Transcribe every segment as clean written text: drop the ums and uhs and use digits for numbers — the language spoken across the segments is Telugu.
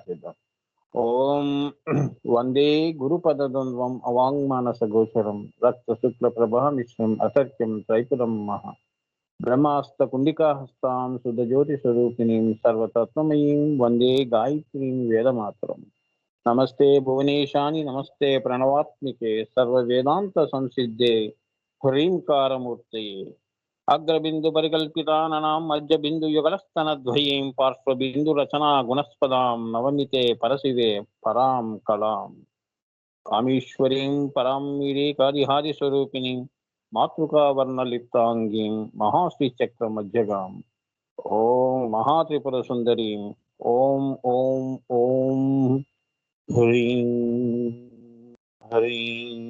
స్టార్ట్ చేద్దాం. ఓం వందే గురుపదద్వంద్వం అవాంగ్మానస గోచరం రక్త శుక్ల ప్రభామిశ్రం అసత్యం త్రైపురం మహా బ్రహ్మాస్త కుండికాహస్తాం శుద్ధజ్యోతి స్వరూపిణీం సర్వతత్వమయీం వందే గాయత్రీం వేదమాతరం. నమస్తే భువనేశాని నమస్తే ప్రణవాత్మికే సర్వ వేదాంత సంసిద్ధే హ్రీంకారమూర్తయే అగ్రబిందు పరికల్పితానాం మధ్య బిందు యుగలస్తనద్వయీం పార్శ్వబిందు రచనా గుణస్పదాం నవమితే పరశివే పరాం కళాం కామేశ్వరీం పరాం మీరేకాదిహాది స్వరూపిణీం మాతృకావర్ణలిప్తాంగీం మహాశ్రీ చక్ర మధ్యగాం ఓం మహాత్రిపుర సుందరీం ఓం ఓం ఓం హ్రీం హ్రీం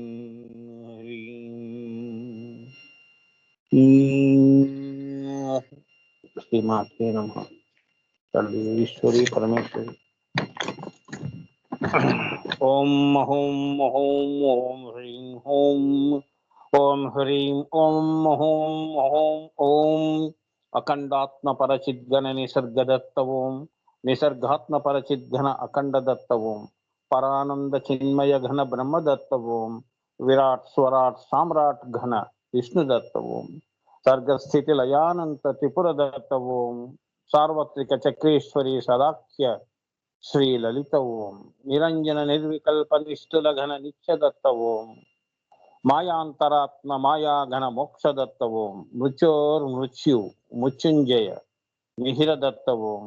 శ్రీమాత్రే నమః. తల్లి ఈశ్వరి పరమేశ్వరి. ఓం ఓం ఓం ఓం హ్రీం ఓం ఓం హ్రీం ఓం ఓం ఓం ఓం అఖండాత్మ పరచిద్గణ నిసర్గదత్త ఓం నిసర్గాత్మ పరచిద్ఘన అఖండదత్త ఓం పరానంద చిన్మయ ఘన బ్రహ్మదత్త ఓం విరాట్ స్వరాట్ సామ్రాట్ ఘన విష్ణుదత్త ఓం సర్గస్థితి లయానంత త్రిపురదత్త ఓం సార్వత్రిక చక్రేశ్వరి సదాఖ్య శ్రీ లలిత ఓం నిరంజన నిర్వికల్ప నిష్ఠుల ఘన నిత్యదత్త ఓం మాయాంతరాత్మ మాయా ఘన మోక్షదత్త ఓం మృత్యోర్మృత్యు మృత్యుంజయ మిహిరదత్త ఓం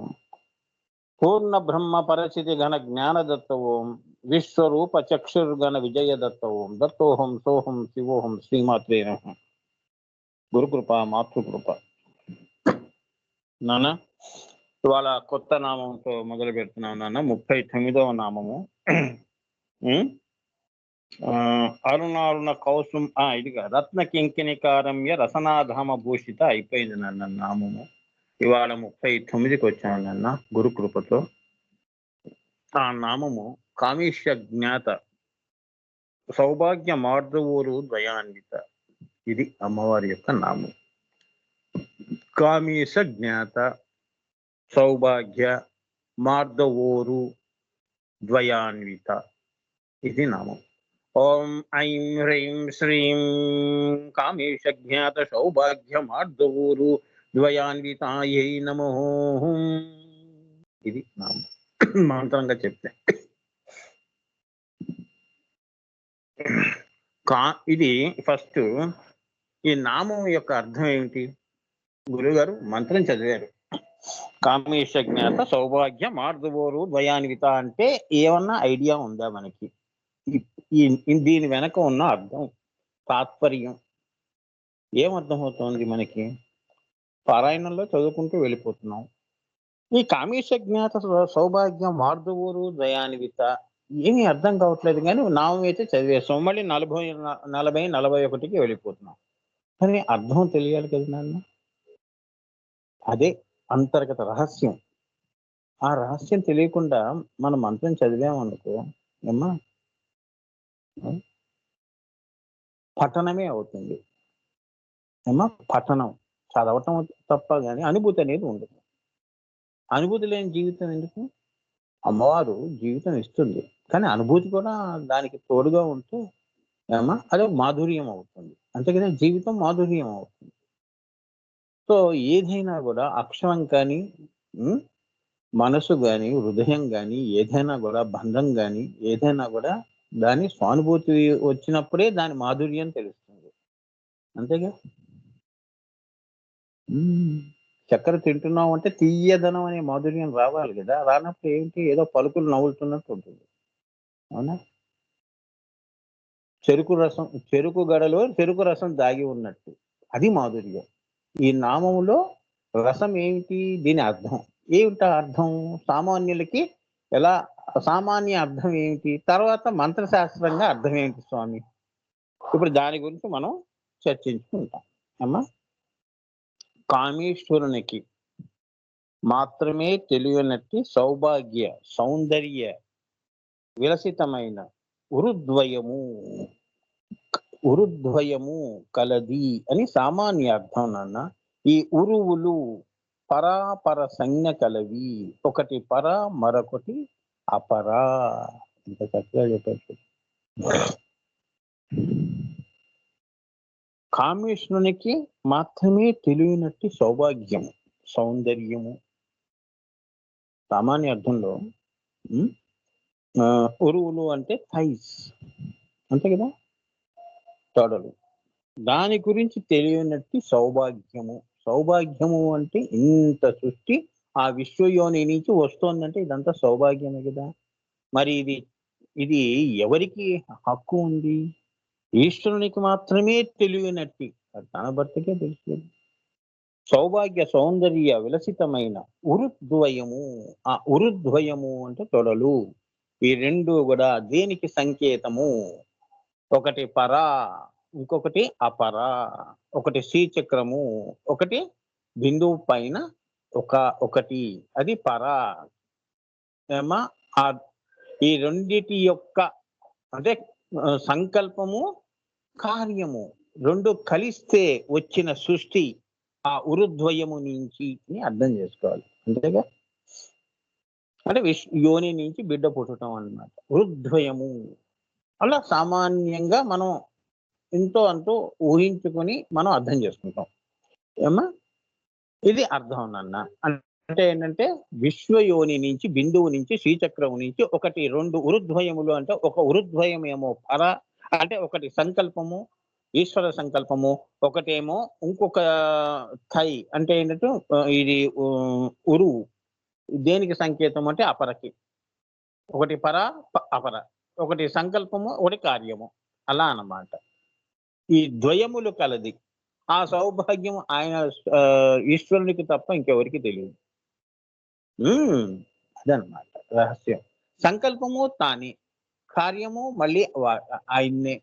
పూర్ణ బ్రహ్మ పరచితి ఘన జ్ఞానదత్త ఓం విశ్వరూప చక్షుర్గణ విజయదత్త ఓం దత్తోహం సోహం శివోహం శ్రీమాత్రే నమః. గురుకృప మాతృకృప. నాన్న ఇవాళ కొత్త నామంతో మొదలు పెడుతున్నాం నాన్న. 39వ నామము అరుణారుణ కౌసం ఇదిగా రత్న కింకిణికారమ్య రసనాధామ భూషిత అయిపోయింది నాన్న నామము. ఇవాళ 39కి వచ్చాను నాన్న గురుకృపతో. ఆ నామము కామేశ జ్ఞాత సౌభాగ్య మార్దవూరు ద్వయాన్విత. ఇది అమ్మవారి యొక్క నామం. కామేశ జ్ఞాత సౌభాగ్య మార్దవోరు ద్వయాన్విత. ఇది నామం. ఓం ఐం హ్రీం శ్రీం కామేశ జ్ఞాత సౌభాగ్య మార్దవోరు ద్వయాన్వితాయై నమో. ఇది నామం మంత్రంగా చెప్తే. ఇది ఫస్ట్ ఈ నామం యొక్క అర్థం ఏమిటి? గురుగారు మంత్రం చదివారు, కామేశ జ్ఞాత సౌభాగ్య మార్దవోరు ద్వయాన్విత అంటే ఏమన్నా ఐడియా ఉందా మనకి? దీని వెనక ఉన్న అర్థం తాత్పర్యం ఏమర్థం అవుతోంది మనకి? పారాయణంలో చదువుకుంటూ వెళ్ళిపోతున్నాం. ఈ కామేశ జ్ఞాత సౌభాగ్య మార్దవోరు ద్వయాన్విత ఏమీ అర్థం కావట్లేదు, కానీ నామం అయితే చదివేస్తాం. మళ్ళీ 40-41కి వెళ్ళిపోతున్నాం. కానీ అర్థం తెలియాలి కదా నాన్న. అదే అంతర్గత రహస్యం. ఆ రహస్యం తెలియకుండా మనం మంత్రం చదివామనుకో ఏమ్మా పఠనమే అవుతుంది. ఏమ్మా పఠనం చదవటం తప్ప కానీ అనుభూతి అనేది ఉండదు. అనుభూతి లేని జీవితం ఎందుకు? అమ్మవారు జీవితం ఇస్తుంది, కానీ అనుభూతి కూడా దానికి తోడుగా ఉంటే ఏమా అదే మాధుర్యం అవుతుంది. అంతే కదా, జీవితం మాధుర్యం అవుతుంది. సో ఏదైనా కూడా అక్షరం కానీ మనసు కానీ హృదయం కానీ ఏదైనా కూడా బంధం కానీ ఏదైనా కూడా దాని స్వానుభూతి వచ్చినప్పుడే దాని మాధుర్యం తెలుస్తుంది. అంతేగా. చక్కెర తింటున్నాం అంటే తీయదనం అనే మాధుర్యం రావాలి కదా. రానప్పుడు ఏంటి, ఏదో పలుకులు నవ్వులుతున్నట్టు ఉంటుంది. అవునా? చెరుకు గడలో చెరుకు రసం దాగి ఉన్నట్టు అది మాధుర్యం. ఈ నామములో రసం ఏమిటి? దీని అర్థం ఏమిటా? అర్థం సామాన్యులకి ఎలా సామాన్య అర్థం ఏమిటి, తర్వాత మంత్రశాస్త్రంగా అర్థం ఏమిటి స్వామి? ఇప్పుడు దాని గురించి మనం చర్చించుకుంటాం అమ్మా. కామేశ్వరునికి మాత్రమే తెలియనట్టి సౌభాగ్య సౌందర్య విలసితమైన ఉరుద్వయము కలది అని సామాన్య అర్థం నాన్న. ఈ ఉరువులు పరాపర సంజ్ఞ కలవి. ఒకటి పర, మరొకటి అపరా. ఇంత చక్కగా చెప్పారు. కామేశ్వరునికి మాత్రమే తెలియనట్టి సౌభాగ్యము, సౌందర్యము. సామాన్య అర్థంలో ఉరువులు అంటే థైస్, అంతే కదా, తొడలు. దాని గురించి తెలియనట్టి సౌభాగ్యము. సౌభాగ్యము అంటే ఇంత సృష్టి ఆ విశ్వయోని నుంచి వస్తోందంటే ఇదంతా సౌభాగ్యమే కదా. మరి ఇది ఇది ఎవరికి హక్కు ఉంది? ఈశ్వరునికి మాత్రమే తెలియనట్టి, తన భర్తకే తెలియదు. సౌభాగ్య సౌందర్య విలసితమైన ఉరుద్వయము. ఆ ఉరుద్వయము అంటే తొడలు. ఈ రెండు కూడా దేనికి సంకేతము? ఒకటి పరా, ఇంకొకటి అపరా. ఒకటి శ్రీచక్రము, ఒకటి బిందువు పైన ఒకటి, అది పరా. ఏమా ఈ రెండిటి యొక్క అంటే సంకల్పము, కార్యము రెండు కలిస్తే వచ్చిన సృష్టి ఆ ఉరుద్వయము నుంచి అర్థం చేసుకోవాలి. అంతేగా, అంటే యోని నుంచి బిడ్డ పుట్టడం అన్నమాట ఉరుద్వయము. అలా సామాన్యంగా మనం ఎంతో అంతో ఊహించుకొని మనం అర్థం చేసుకుంటాం. ఏమా ఇది అర్థం నాన్న. అంటే ఏంటంటే విశ్వయోని నుంచి, బిందువు నుంచి, శ్రీచక్రం నుంచి ఒకటి రెండు ఉరుద్వయములు. అంటే ఒక ఉరుద్వయం ఏమో పర, అంటే ఒకటి సంకల్పము, ఈశ్వర సంకల్పము. ఒకటేమో ఇంకొక థై, అంటే ఏంటంటే ఇది ఉరువు. దేనికి సంకేతం అంటే అపరకి. ఒకటి పర, అపర. ఒకటి సంకల్పము, ఒకటి కార్యము. అలా అన్నమాట. ఈ ద్వయములు కలది. ఆ సౌభాగ్యం ఆయన ఈశ్వరునికి తప్ప ఇంకెవరికి తెలియదు. అదనమాట రహస్యం. సంకల్పము తానే, కార్యము మళ్ళీ ఆయన్నే.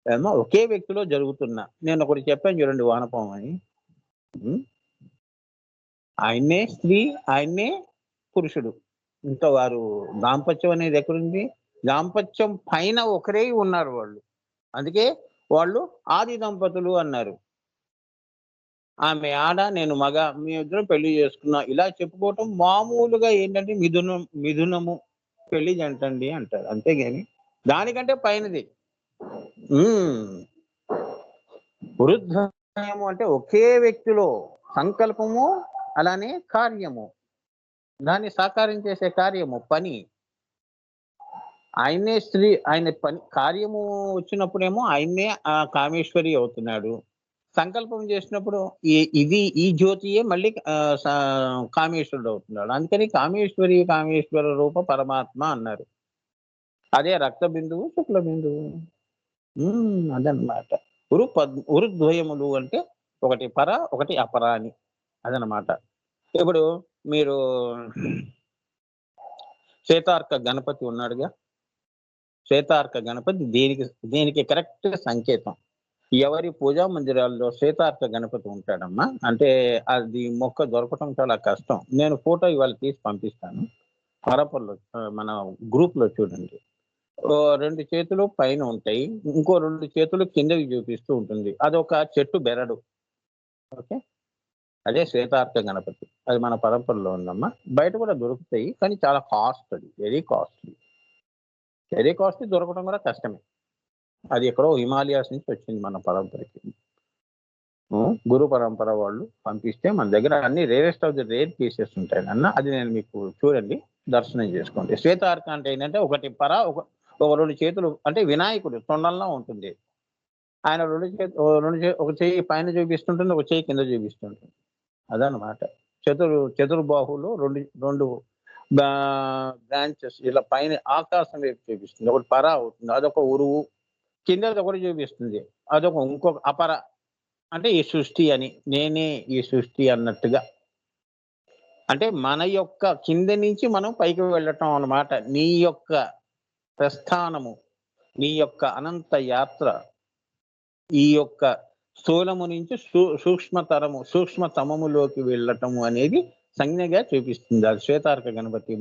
ఏమో ఒకే వ్యక్తిలో జరుగుతున్నా. నేను ఒకటి చెప్పాను చూడండి, వానపాము అని. ఆయన్నే స్త్రీ, ఆయన్నే పురుషుడు. ఇంకా వారు దాంపత్యం అనేది ఎక్కడుంది? దాంపత్యం పైన ఒకరే ఉన్నారు వాళ్ళు. అందుకే వాళ్ళు ఆది దంపతులు అన్నారు. ఆమె ఆడ, నేను మగ, మీ ఇద్దరం పెళ్లి చేసుకున్నా. ఇలా చెప్పుకోవటం మామూలుగా ఏంటంటే మిథునము, పెళ్లి జంటండి అంటారు. అంతేగాని దానికంటే పైనది. వృద్ధము అంటే ఒకే వ్యక్తిలో సంకల్పము, అలానే కార్యము, దాన్ని సాకారం చేసే కార్యము, పని. ఆయన్నే స్త్రీ, ఆయన పని కార్యము వచ్చినప్పుడేమో ఆయన్నే ఆ కామేశ్వరి అవుతున్నాడు. సంకల్పం చేసినప్పుడు ఈ జ్యోతియే మళ్ళీ కామేశ్వరుడు అవుతున్నాడు. అందుకని కామేశ్వర రూప పరమాత్మ అన్నారు. అదే రక్త బిందువు, శుక్ల బిందువు. అదనమాట. ఉరుద్వయములు అంటే ఒకటి పర, ఒకటి అపర అని. అదనమాట. ఇప్పుడు మీరు శ్వేతార్క గణపతి ఉన్నాడుగా, శ్వేతార్క గణపతి దేనికి కరెక్ట్ సంకేతం? ఎవరి పూజా మందిరాల్లో శ్వేతార్క గణపతి ఉంటాడమ్మా, అంటే అది మొక్క దొరకటం చాలా కష్టం. నేను ఫోటో ఇవాళ తీసి పంపిస్తాను. పరపర్లో మన గ్రూప్ లో చూడండి. 2 చేతులు పైన ఉంటాయి, ఇంకో 2 చేతులు కిందకి చూపిస్తూ ఉంటుంది. అదొక చెట్టు బెరడు. ఓకే, అదే శ్వేతార్క గణపతి. అది మన పరంపరలో ఉందమ్మా. బయట కూడా దొరుకుతాయి, కానీ చాలా కాస్ట్. అది వెరీ కాస్ట్లీ. వెరీ కాస్ట్లీ, దొరకడం కూడా కష్టమే. అది ఎక్కడో హిమాలయాస్ నుంచి వచ్చింది మన పరంపరకి. గురు పరంపర వాళ్ళు పంపిస్తే మన దగ్గర అన్ని rarest of the rare pieces ఉంటాయి అన్న. అది నేను మీకు చూడండి, దర్శనం చేసుకోండి. శ్వేతార్క అంటే ఏంటంటే ఒకటి పర, ఒక 2 చేతులు, అంటే వినాయకుడు తొండంలా ఉంటుంది. ఆయన 2 ఒక చెయ్యి పైన చూపిస్తుంటుంది, ఒక చెయ్యి కింద చూపిస్తుంటుంది. అదనమాట. చతుర్బాహులు 2 బ్రాంచెస్ ఇలా పైన ఆకాశం వైపు చూపిస్తుంది. ఒకటి పర అవుతుంది, అదొక ఉరువు. కిందది ఒకటి చూపిస్తుంది, అదొక ఇంకొక అపర, అంటే ఈ సృష్టి అని. నేనే ఈ సృష్టి అన్నట్టుగా. అంటే మన యొక్క కింద నుంచి మనం పైకి వెళ్ళటం అన్నమాట. నీ యొక్క ప్రస్థానము, నీ యొక్క అనంత యాత్ర, ఈ యొక్క స్థూలము నుంచి సూక్ష్మతమములోకి వెళ్ళటము అనేది సంజ్ఞగా చూపిస్తుంది. అది శ్వేతార్క గణపతి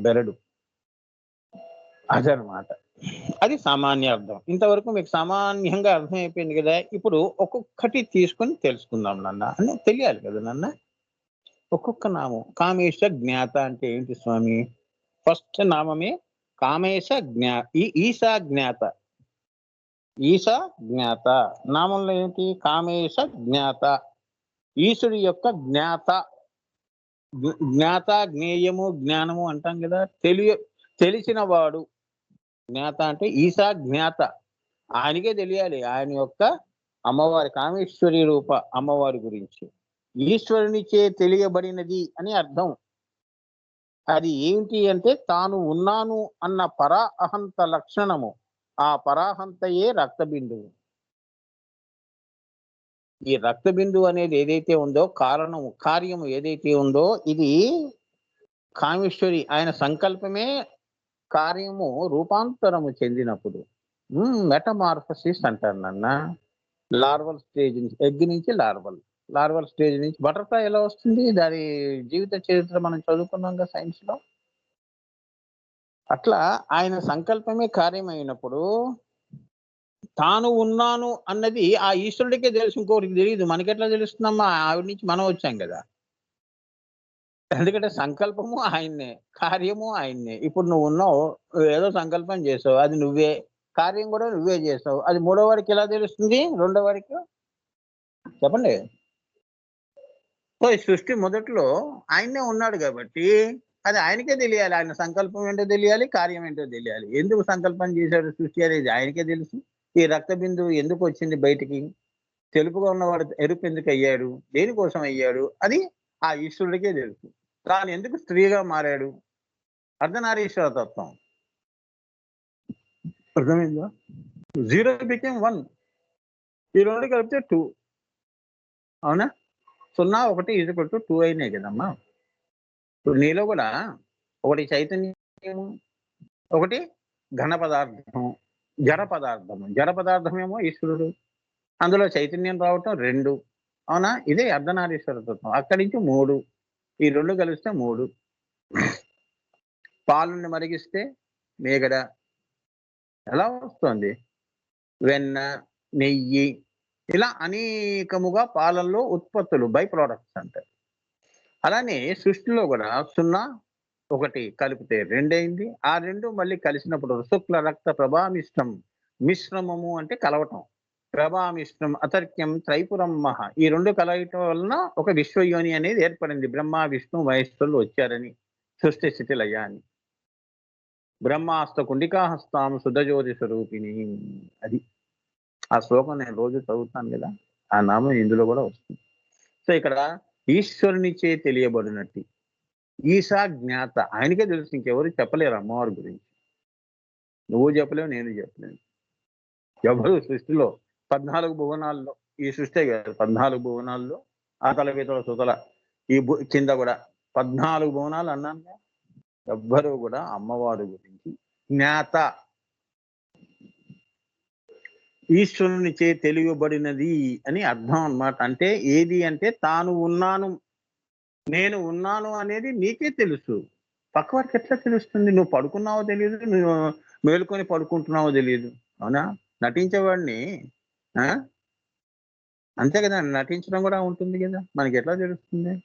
బెరడు. అదనమాట. అది సామాన్య అర్థం. ఇంతవరకు మీకు సామాన్యంగా అర్థమైపోయింది కదా. ఇప్పుడు ఒక్కొక్కటి తీసుకొని తెలుసుకుందాం నాన్న. అని తెలియాలి కదా నాన్న. ఒక్కొక్క నామం. కామేశ జ్ఞాత అంటే ఏంటి స్వామి? ఫస్ట్ నామమే కామేశ ఈశా జ్ఞాత. ఈశా జ్ఞాత నామంలో ఏంటి? కామేశ జ్ఞాత, ఈశుడి యొక్క జ్ఞాత. జ్ఞాత, జ్ఞేయము, జ్ఞానము అంటాం కదా. తెలిసిన వాడు జ్ఞాత అంటే ఈశా జ్ఞాత. ఆయనకే తెలియాలి ఆయన యొక్క అమ్మవారి కామేశ్వరి రూప అమ్మవారి గురించి. ఈశ్వరునిచే తెలియబడినది అని అర్థం. అది ఏంటి అంటే తాను ఉన్నాను అన్న పరా అహంత లక్షణము. ఆ పరాహంతయే రక్తబిందువు. ఈ రక్తబిందువు అనేది ఏదైతే ఉందో, కార్యము ఏదైతే ఉందో, ఇది కామేశ్వరి ఆయన సంకల్పమే కార్యము రూపాంతరము చెందినప్పుడు మెటమార్ఫసిస్ అంటారు నాన్న. లార్వల్ స్టేజ్ నుంచి, ఎగ్ నుంచి లార్వల్ స్టేజ్ నుంచి బటర్ఫ్లై ఎలా వస్తుంది? దాని జీవిత చరిత్ర మనం చదువుకున్నాం కదా సైన్స్ లో. అట్లా ఆయన సంకల్పమే కార్యమైనప్పుడు తాను ఉన్నాను అన్నది ఆ ఈశ్వరుడికే తెలుసు, ఇంకోటికి తెలియదు. మనకెట్లా తెలుస్తుందమ్మా? ఆవిడ నుంచి మనం వచ్చాం కదా. ఎందుకంటే సంకల్పము ఆయన్నే, కార్యము ఆయన్నే. ఇప్పుడు నువ్వు ఉన్నావు, ఏదో సంకల్పం చేసావు, అది నువ్వే. కార్యం కూడా నువ్వే చేసావు. అది మూడో వారికి ఎలా తెలుస్తుంది? రెండో వారికి చెప్పండి. ఈ సృష్టి మొదట్లో ఆయన్నే ఉన్నాడు కాబట్టి అది ఆయనకే తెలియాలి. ఆయన సంకల్పం ఏంటో తెలియాలి, కార్యం ఏంటో తెలియాలి. ఎందుకు సంకల్పం చేశాడు సృష్టి అనేది ఆయనకే తెలుసు. ఈ రక్త బిందువు ఎందుకు వచ్చింది బయటికి? తెలుపుగా ఉన్నవాడు ఎరుపు ఎందుకు అయ్యాడు? దేనికోసం అయ్యాడు? అది ఆ ఈశ్వరుడికే తెలుసు. తాను ఎందుకు స్త్రీగా మారాడు? అర్ధనారీశ్వర తత్వం. అర్థమైందా? 0 became 1. ఈ రెండు కలిపితే 2. అవునా? 0, 1 2 అయినాయి కదమ్మా. ఇప్పుడు నీలో కూడా ఒకటి చైతన్యం, ఒకటి ఘన పదార్థం, జడ పదార్థము. జడ పదార్థమేమో ఈశ్వరుడు, అందులో చైతన్యం రావటం 2. అవునా? ఇదే అర్ధనారీశ్వర తత్వం. అక్కడి నుంచి 3. ఈ 2 కలిస్తే 3. పాలుని మరిగిస్తే మేగడ ఎలా వస్తుంది? వెన్న, నెయ్యి, ఇలా అనేకముగా పాలల్లో ఉత్పత్తులు, బై ప్రోడక్ట్స్ అంటారు. అలానే సృష్టిలో కూడా 0, 1 కలిపితే 2 అయింది. ఆ 2 మళ్ళీ కలిసినప్పుడు శుక్ల రక్త ప్రభామిష్టం. మిశ్రమము అంటే కలవటం. ప్రభామిష్టం అతర్క్యం త్రైపురం మహ. ఈ 2 కలవటం వలన ఒక విశ్వయోని అనేది ఏర్పడింది. బ్రహ్మ విష్ణు మహేశ్వరులు వచ్చారని, సృష్టి స్థితిలయ్యా అని. బ్రహ్మాస్త కుండికాహస్తాం శుద్ధజ్యోతి స్వరూపిణి. అది ఆ శ్లోకం నేను రోజు చదువుతాను కదా. ఆ నామం ఇందులో కూడా వస్తుంది. సో ఇక్కడ ఈశ్వరునిచే తెలియబడినట్టు ఈశా జ్ఞాత, ఆయనకే తెలుసు. ఇంకెవరు చెప్పలేరు అమ్మవారి గురించి. నువ్వు చెప్పలేవు, నేను చెప్పలేను. ఎవరు సృష్టిలో 14 భువనాల్లో, ఈ సృష్టి కాదు 14 భువనాల్లో ఆతల వీతల సుతల ఈ కింద కూడా 14 భువనాలు అన్నాను. ఎవ్వరూ కూడా అమ్మవారి గురించి జ్ఞాత, ఈశ్వరునిచే తెలియబడినది అని అర్థం అన్నమాట. అంటే ఏది అంటే తాను ఉన్నాను, నేను ఉన్నాను అనేది నీకే తెలుసు. పక్కవారికి ఎట్లా తెలుస్తుంది? నువ్వు పడుకున్నావో తెలియదు, నువ్వు మేలుకొని పడుకుంటున్నావో తెలియదు. అవునా? నటించేవాడిని అంతే కదా, నటించడం కూడా ఉంటుంది కదా, మనకి ఎట్లా తెలుస్తుంది?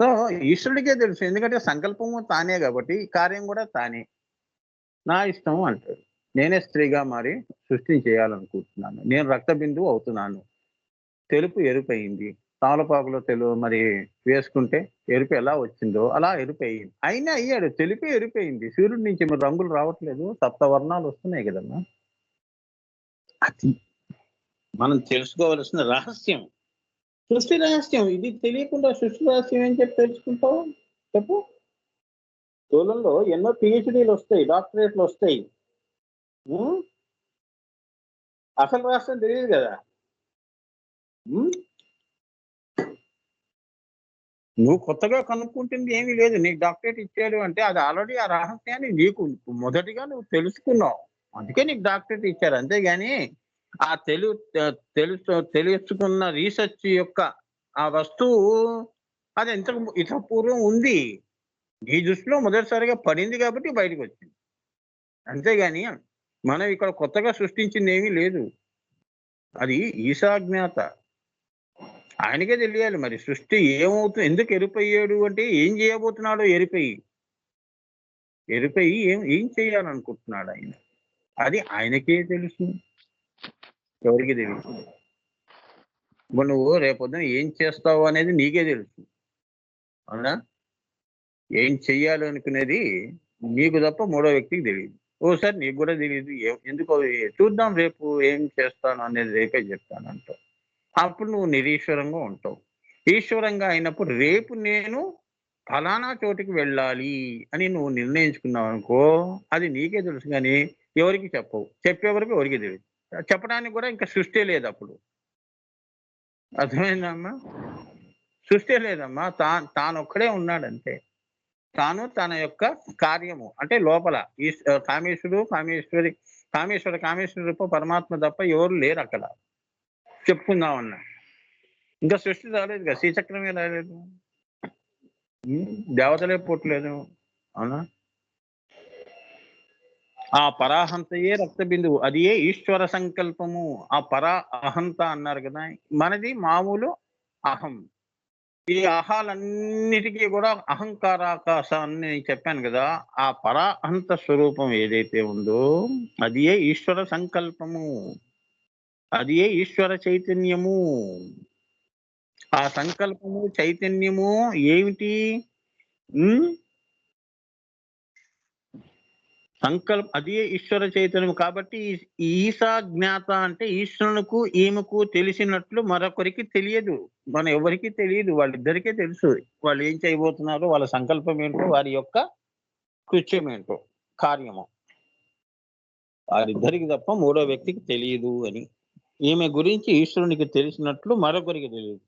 సో ఈశ్వరుడికే తెలుసు. ఎందుకంటే సంకల్పము తానే కాబట్టి కార్యం కూడా తానే. నా ఇష్టం అంటాడు. నేనే స్త్రీగా మారి సృష్టిని చేయాలనుకుంటున్నాను. నేను రక్త బిందువు అవుతున్నాను. తెలుపు ఎరుపయింది. తామలపాకులో మరి వేసుకుంటే ఎరుపు ఎలా వచ్చిందో అలా ఎరుపయింది. అయినా అయ్యాడు, తెలిపి ఎరుపయింది. సూర్యుడి నుంచి మరి రంగులు రావట్లేదు, సప్తవర్ణాలు వస్తున్నాయి కదమ్మా. అది మనం తెలుసుకోవలసిన రహస్యం, సృష్టి రహస్యం. ఇది తెలియకుండా సృష్టి రహస్యం ఏం చెప్పి తెలుసుకుంటావు చెప్పు? తోలంలో ఎన్నో పిహెచ్డీలు వస్తాయి, డాక్టరేట్లు వస్తాయి. అసలు రహస్యం తెలియదు కదా. నువ్వు కొత్తగా కనుక్కుంటుంది ఏమీ లేదు. నీకు డాక్టరేట్ ఇచ్చాడు అంటే అది ఆల్రెడీ ఆ రహస్యాన్ని నీకు మొదటిగా నువ్వు తెలుసుకున్నావు, అందుకే నీకు డాక్టరేట్ ఇచ్చారు. అంతేగాని ఆ తెలుసుకున్న రీసెర్చ్ యొక్క ఆ వస్తువు అది ఇంత పూర్వం ఉంది. నీ దృష్టిలో మొదటిసారిగా పడింది కాబట్టి బయటకు వచ్చింది. అంతేగాని మనం ఇక్కడ కొత్తగా సృష్టించింది ఏమీ లేదు. అది ఈశాజ్ఞాత, ఆయనకే తెలియాలి. మరి సృష్టి ఏమవుతుంది, ఎందుకు ఎరిపోయాడు అంటే ఏం చేయబోతున్నాడో ఎరిపోయి ఎరుకయి ఏం ఏం చేయాలనుకుంటున్నాడు ఆయన, అది ఆయనకే తెలుసు, ఎవరికి తెలుసు. ఇప్పుడు నువ్వు రేపొద్దున ఏం చేస్తావు అనేది నీకే తెలుసు, అవునా? ఏం చెయ్యాలి అనుకునేది నీకు తప్ప మూడో వ్యక్తికి తెలియదు. ఓసారి నీకు కూడా తెలియదు. ఎందుకో చూద్దాం రేపు ఏం చేస్తాను అనేది రేపే చెప్తానంటావు. అప్పుడు నువ్వు నిరీశ్వరంగా ఉంటావు. ఈశ్వరంగా అయినప్పుడు రేపు నేను ఫలానా చోటికి వెళ్ళాలి అని నువ్వు నిర్ణయించుకున్నావు అనుకో, అది నీకే తెలుసు కానీ ఎవరికి చెప్పవు. చెప్పే వరకు ఎవరికి తెలియదు. చెప్పడానికి కూడా ఇంకా సృష్టి లేదు అప్పుడు. అర్థమైందమ్మా? సృష్టి లేదమ్మా. తానొక్కడే ఉన్నాడంతే. తాను తన యొక్క కార్యము అంటే లోపల కామేశ్వరుడు, కామేశ్వర రూప పరమాత్మ తప్ప ఎవరు లేరు అక్కడ. చెప్పుకుందామన్నా. ఇంకా సృష్టి రాలేదు కదా, శ్రీచక్రమే రాలేదు. దేవతలే పుట్టలేదు, అవునా? ఆ పరాహంతయే రక్త బిందువు, అది ఏ ఈశ్వర సంకల్పము. ఆ అహంత అన్నారు కదా, మనది మామూలు అహం. ఈ అహాలన్నిటికీ కూడా అహంకారాకాశ అని నేను చెప్పాను కదా, ఆ పరాహంత స్వరూపం ఏదైతే ఉందో అది ఏ ఈశ్వర సంకల్పము, అది ఏ ఈశ్వర చైతన్యము. ఆ సంకల్పము చైతన్యము ఏమిటి? అది ఈశ్వర చైతన్యం కాబట్టి ఈశా జ్ఞాత అంటే ఈశ్వరునికి ఈమెకు తెలిసినట్లు మరొకరికి తెలియదు. మన ఎవరికి తెలియదు, వాళ్ళిద్దరికే తెలుసు వాళ్ళు ఏం చేయబోతున్నారో, వాళ్ళ సంకల్పం ఏంటో, వారి యొక్క కృత్యం ఏంటో, కార్యము. వారిద్దరికి తప్ప మూడో వ్యక్తికి తెలియదు అని. ఈమె గురించి ఈశ్వరునికి తెలిసినట్లు మరొకరికి తెలియదు.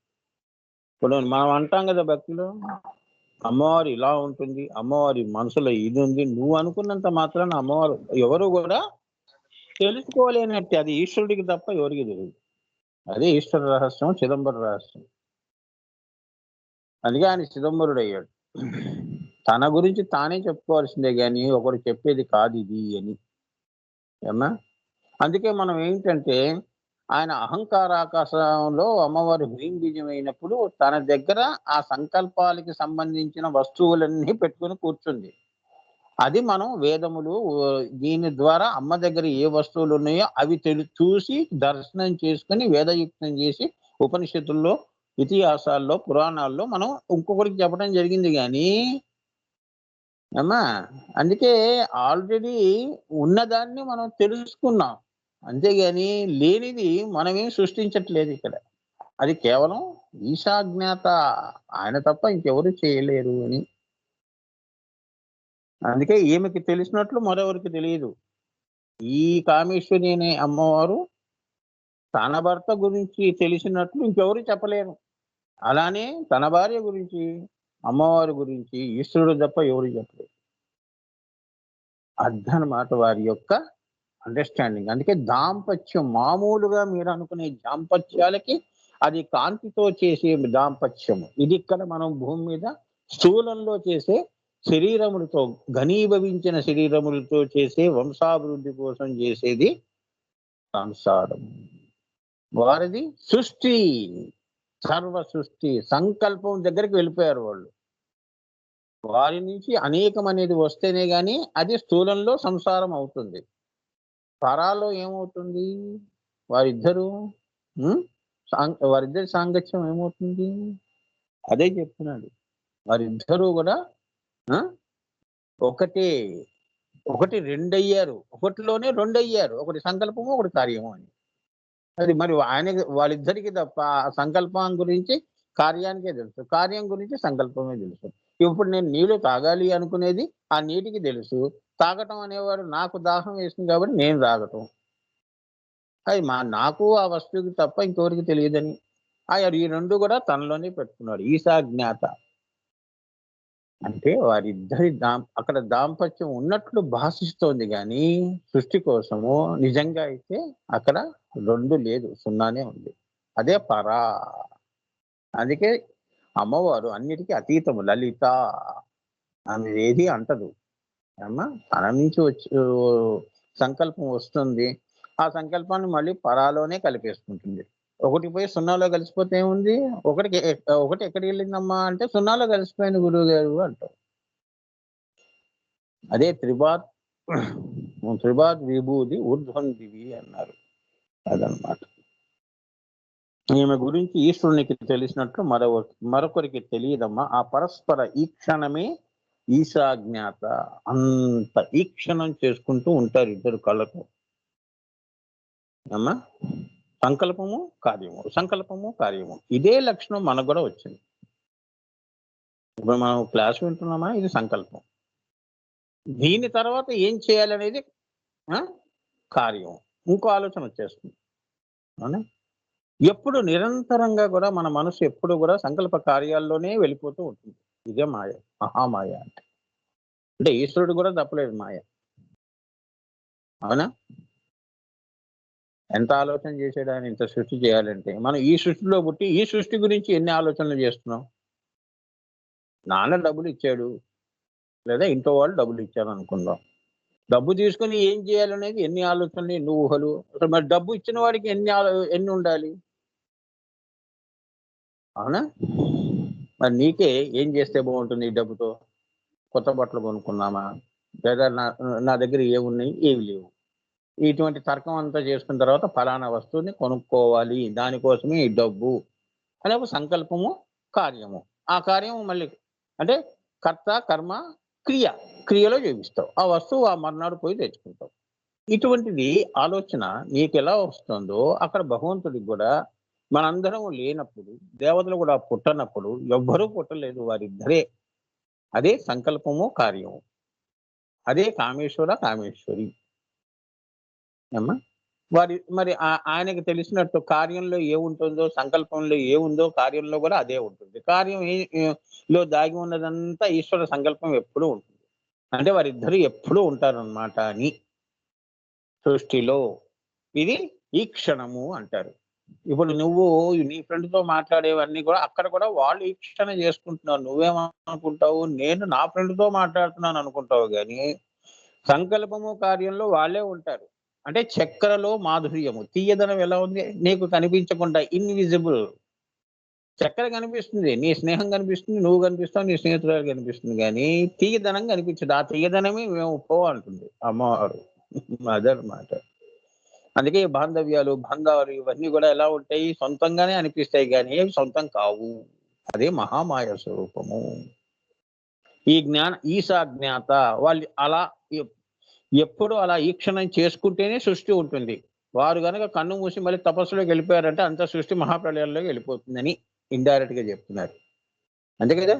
ఇప్పుడు మనం అంటాం కదా భక్తిలో, అమ్మవారు ఇలా ఉంటుంది, అమ్మవారి మనసులో ఇది ఉంది, నువ్వు అనుకున్నంత మాత్రాన అమ్మవారు ఎవరు కూడా తెలుసుకోలేనట్టు. అది ఈశ్వరుడికి తప్ప ఎవరికి తెలియదు. అదే ఈశ్వర రహస్యం, చిదంబర రహస్యం. అందుకే ఆయన చిదంబరుడు అయ్యాడు. తన గురించి తానే చెప్పుకోవాల్సిందే గాని ఒకరు చెప్పేది కాదు ఇది అని. ఏమన్నా? అందుకే మనం ఏంటంటే, ఆయన అహంకారాకాశంలో అమ్మవారు హ్రీం బీజం అయినప్పుడు తన దగ్గర ఆ సంకల్పాలకి సంబంధించిన వస్తువులన్నీ పెట్టుకుని కూర్చుంది. అది మనం వేదములు దీని ద్వారా అమ్మ దగ్గర ఏ వస్తువులు ఉన్నాయో అవి చూసి దర్శనం చేసుకుని వేదయుక్తం చేసి ఉపనిషత్తుల్లో, ఇతిహాసాల్లో, పురాణాల్లో మనం ఇంకొకరికి చెప్పడం జరిగింది కానీ అమ్మా. అందుకే ఆల్రెడీ ఉన్నదాన్ని మనం తెలుసుకున్నాం, అంతేగాని లేనిది మనమేం సృష్టించట్లేదు ఇక్కడ. అది కేవలం ఈశాజ్ఞాత, ఆయన తప్ప ఇంకెవరు చేయలేరు అని. అందుకే ఈమెకి తెలిసినట్లు మరెవరికి తెలియదు. ఈ కామేశ్వరి అనే అమ్మవారు తన భర్త గురించి తెలిసినట్లు ఇంకెవరు చెప్పలేరు. అలానే తన భార్య గురించి, అమ్మవారి గురించి ఈశ్వరుడు తప్ప ఎవరు చెప్పలేరు. అదనమాట వారి యొక్క అండర్స్టాండింగ్. అందుకే దాంపత్యం మామూలుగా మీరు అనుకునే దాంపత్యాలకి అది కాంతితో చేసే దాంపత్యము. ఇది ఇక్కడ మనం భూమి మీద స్థూలంలో చేసే శరీరములతో, ఘనీభవించిన శరీరములతో చేసే వంశాభివృద్ధి కోసం చేసేది సంసారం. వారిది సృష్టి, సర్వ సృష్టి సంకల్పం దగ్గరికి వెళ్ళిపోయారు వాళ్ళు. వారి నుంచి అనేకం అనేది వస్తేనే గాని అది స్థూలంలో సంసారం అవుతుంది. పరాలో ఏమవుతుంది? వారిద్దరు వారిద్దరి సాంగత్యం ఏమవుతుంది? అదే చెప్తున్నాడు. వారిద్దరూ కూడా ఒకటి రెండయ్యారు, ఒకటిలోనే రెండయ్యారు. ఒకటి సంకల్పము, ఒకటి కార్యము అని. అది మరి వాళ్ళిద్దరికి తప్ప సంకల్పం గురించి కార్యానికే తెలుసు, కార్యం గురించి సంకల్పమే తెలుసు. ఇప్పుడు నేను నీళ్లు తాగాలి అనుకునేది ఆ నీటికి తెలుసు. తాగటం అనేవాడు నాకు దాహం వేస్తుంది కాబట్టి నేను తాగటం. అది నాకు ఆ వస్తువుకి తప్ప ఇంకెవరికి తెలియదని ఈ రెండు కూడా తనలోనే పెట్టుకున్నాడు. ఈశాజ్ఞాత అంటే వారిద్దరి అక్కడ దాంపత్యం ఉన్నట్లు భాషిస్తోంది కానీ సృష్టి కోసము నిజంగా అయితే అక్కడ రెండు లేదు, సున్నానే ఉంది. అదే పరా. అందుకే అమ్మవారు అన్నిటికీ అతీతము, లలిత. ఆమె ఏది అంటదు. అమ్మ తన నుంచి సంకల్పం వస్తుంది, ఆ సంకల్పాన్ని మళ్ళీ పరాలోనే కలిపేసుకుంటుంది. ఒకటి పోయి సున్నాలో కలిసిపోతే ఏముంది? ఒకటి ఎక్కడికి వెళ్ళిందమ్మా అంటే సున్నాలో కలిసిపోయింది గురువు గారు అంటారు. అదే త్రిబాత్ విభూది ఊర్ధ్వం దివి అన్నారు. అదనమాట. ఈమె గురించి ఈశ్వరునికి తెలిసినట్లు మరొకరికి తెలియదమ్మా. ఆ పరస్పర ఈక్షణమే ఈశాజ్ఞాత. అంత ఈక్షణం చేసుకుంటూ ఉంటారు ఇద్దరు కళ్ళతో అమ్మా. సంకల్పము కార్యము ఇదే లక్షణం మనకు కూడా వచ్చింది. ఇప్పుడు మనం క్లాస్ వింటున్నామా, ఇది సంకల్పం. దీని తర్వాత ఏం చేయాలనేది కార్యం. ఇంకో ఆలోచన వచ్చేస్తుంది. అవునా? ఎప్పుడు నిరంతరంగా కూడా మన మనసు ఎప్పుడు కూడా సంకల్ప కార్యాల్లోనే వెళ్ళిపోతూ ఉంటుంది. ఇదే మాయ, మహామాయ అంటే ఈశ్వరుడు కూడా తప్పలేదు మాయ. అవునా? ఎంత ఆలోచన చేసాడు ఆయన ఇంత సృష్టి చేయాలంటే. మనం ఈ సృష్టిలో పుట్టి ఈ సృష్టి గురించి ఎన్ని ఆలోచనలు చేస్తున్నాం. నాన్న డబ్బులు ఇచ్చాడు, లేదా ఇంట్లో వాళ్ళు డబ్బులు ఇచ్చారు అనుకుందాం. డబ్బు తీసుకుని ఏం చేయాలనేది ఎన్ని ఆలోచనలు, ఎన్ని ఊహలు. అసలు మరి డబ్బు ఇచ్చిన వాడికి ఎన్ని ఉండాలి. అవునా? మరి నీకే ఏం చేస్తే బాగుంటుంది ఈ డబ్బుతో? కొత్త బట్టలు కొనుక్కున్నామా, లేదా నా దగ్గర ఏమున్నాయి, ఏవి లేవు. ఇటువంటి తర్కం అంతా చేసుకున్న తర్వాత ఫలానా వస్తువుని కొనుక్కోవాలి, దానికోసమే ఈ డబ్బు అనే ఒక సంకల్పము, కార్యము. ఆ కార్యము మళ్ళీ అంటే కర్త, కర్మ, క్రియలో చూపిస్తావు. ఆ వస్తువు ఆ మర్నాడు పోయి తెచ్చుకుంటావు. ఇటువంటిది ఆలోచన నీకు ఎలా వస్తుందో అక్కడ భగవంతుడికి కూడా మనందరం లేనప్పుడు, దేవతలు కూడా పుట్టనప్పుడు, ఎవ్వరూ పుట్టలేదు, వారిద్దరే. అదే సంకల్పము, కార్యము. అదే కామేశ్వరి అమ్మా. మరి ఆయనకి తెలిసినట్టు కార్యంలో ఏముంటుందో, సంకల్పంలో ఏముందో కార్యంలో కూడా అదే ఉంటుంది. కార్యం లో దాగి ఉన్నదంతా ఈశ్వర సంకల్పం ఎప్పుడూ ఉంటుంది. అంటే వారిద్దరూ ఎప్పుడూ ఉంటారన్నమాట అని సృష్టిలో. ఇది ఈ క్షణము అంటారు. ఇప్పుడు నువ్వు నీ ఫ్రెండ్‌తో మాట్లాడేవన్నీ కూడా అక్కడ కూడా వాళ్ళు ఈక్షణ చేసుకుంటున్నారు. నువ్వేమనుకుంటావు, నేను నా ఫ్రెండ్‌తో మాట్లాడుతున్నాను అనుకుంటావు గానీ, సంకల్పము, కార్యంలో వాళ్ళే ఉంటారు. అంటే చక్కెరలో మాధుర్యము. తీయదనం ఎలా ఉంది? నీకు కనిపించకుండా ఇన్విజిబుల్. చక్కెర కనిపిస్తుంది. నీ స్నేహం కనిపిస్తుంది. నువ్వు కనిపిస్తావు. నీ స్నేహితురాలు కనిపిస్తుంది గానీ, తీయదనం కనిపించదు. ఆ తీయదనమే మేము పో అంటుంది అమ్మవారు. అదనమాట. అందుకే ఈ బాంధవ్యాలు, బంధాలు ఇవన్నీ కూడా ఎలా ఉంటాయి? సొంతంగానే అనిపిస్తాయి గానీ, అవి సొంతం కావు. అదే మహామాయ స్వరూపము. ఈ ఈశాజ్ఞాత వాళ్ళు అలా ఎప్పుడు అలా ఈక్షణం చేసుకుంటేనే సృష్టి ఉంటుంది. వారు గనక కన్ను మూసి మళ్ళీ తపస్సులోకి వెళ్ళిపోయారంటే అంత సృష్టి మహాప్రళయంలోకి వెళ్ళిపోతుందని ఇండైరెక్ట్ గా చెప్తున్నారు. అంతే కదా?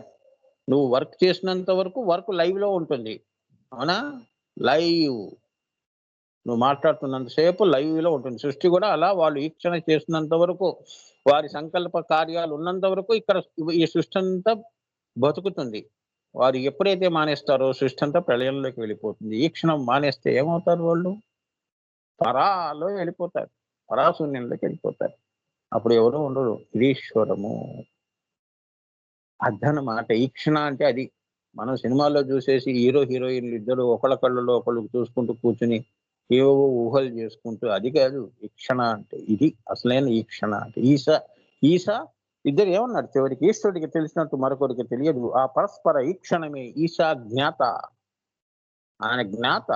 నువ్వు వర్క్ చేసినంత వరకు వర్క్ లైవ్ లో ఉంటుంది. అవునా? లైవ్. నువ్వు మాట్లాడుతున్నంత సేపు లైవ్ లో ఉంటుంది. సృష్టి కూడా అలా వాళ్ళు ఈక్షణ చేసినంత వరకు, వారి సంకల్ప కార్యాలు ఉన్నంత వరకు ఇక్కడ ఈ సృష్టి అంతా బతుకుతుంది. వారు ఎప్పుడైతే మానేస్తారో సృష్టి అంతా ప్రళయంలోకి వెళ్ళిపోతుంది. ఈ క్షణం మానేస్తే ఏమవుతారు వాళ్ళు? పరాలో వెళ్ళిపోతారు. పరాశూన్యంలోకి వెళ్ళిపోతారు. అప్పుడు ఎవరు ఉండరు. ఈశ్వరము. అదనమాట. ఈక్షణ అంటే అది. మనం సినిమాల్లో చూసేసి హీరో, హీరోయిన్లు ఇద్దరు ఒకళ్ళ కళ్ళలో ఒకళ్ళు చూసుకుంటూ కూర్చుని ఏవేవో ఊహలు చేసుకుంటూ అది కాదు ఈక్షణ అంటే. ఇది అసలైన ఈక్షణ అంటే. ఈశ ఇద్దరు ఏమన్నారు చివరికి? ఈశ్వరుడికి తెలిసినట్టు మరొకరికి తెలియదు. ఆ పరస్పర ఈక్షణమే ఈశా జ్ఞాత. ఆయన జ్ఞాత.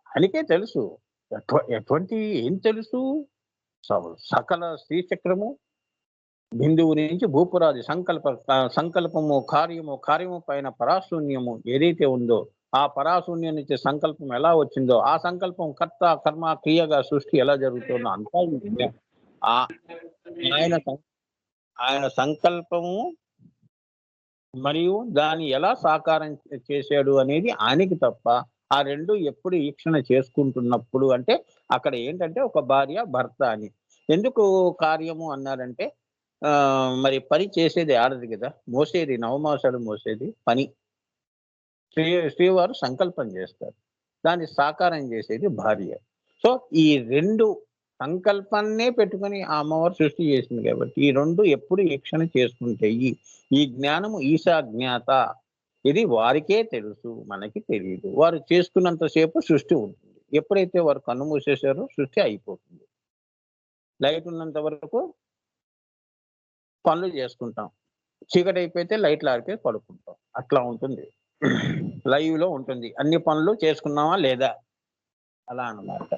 ఆయనకే తెలుసు. ఎటువంటి ఏం తెలుసు? సకల శ్రీచక్రము బిందువు నుంచి భూపురాది సంకల్పము, కార్యము పైన పరాశూన్యము ఏదైతే ఉందో, ఆ పరాశూన్యం నుంచి సంకల్పం ఎలా వచ్చిందో, ఆ సంకల్పం కర్త, కర్మ, క్రియగా సృష్టి ఎలా జరుగుతుందో అంతా ఆయన ఆయన సంకల్పము మరియు దాన్ని ఎలా సాకారం చేశాడు అనేది ఆయనకి తప్ప, ఆ రెండు ఎప్పుడు ఈక్షణ చేసుకుంటున్నప్పుడు అంటే అక్కడ ఏంటంటే ఒక భార్య, భర్త అని. ఎందుకు కార్యము అన్నారంటే మరి పని చేసేది ఆడది కదా! మోసేది నవమాసాలు మోసేది పని. శ్రీవారు సంకల్పం చేస్తారు. దాన్ని సాకారం చేసేది భార్య. సో, ఈ 2 సంకల్పాన్నే పెట్టుకొని ఆ అమ్మవారు సృష్టి చేసింది కాబట్టి, ఈ 2 ఎప్పుడు ఈక్షణ చేసుకుంటాయి. ఈ జ్ఞానము ఈశా జ్ఞాత. ఇది వారికే తెలుసు. మనకి తెలీదు. వారు చేసుకున్నంత సేపు సృష్టి ఉంటుంది. ఎప్పుడైతే వారు కన్ను మూసేశారో సృష్టి అయిపోతుంది. లైట్ ఉన్నంత వరకు పనులు చేసుకుంటాం. చీకటయిపోతే లైట్లు ఆరిపోయి పడుకుంటాం. అట్లా ఉంటుంది. లైవ్లో ఉంటుంది. అన్ని పనులు చేసుకున్నావా లేదా అలా అన్నమాట.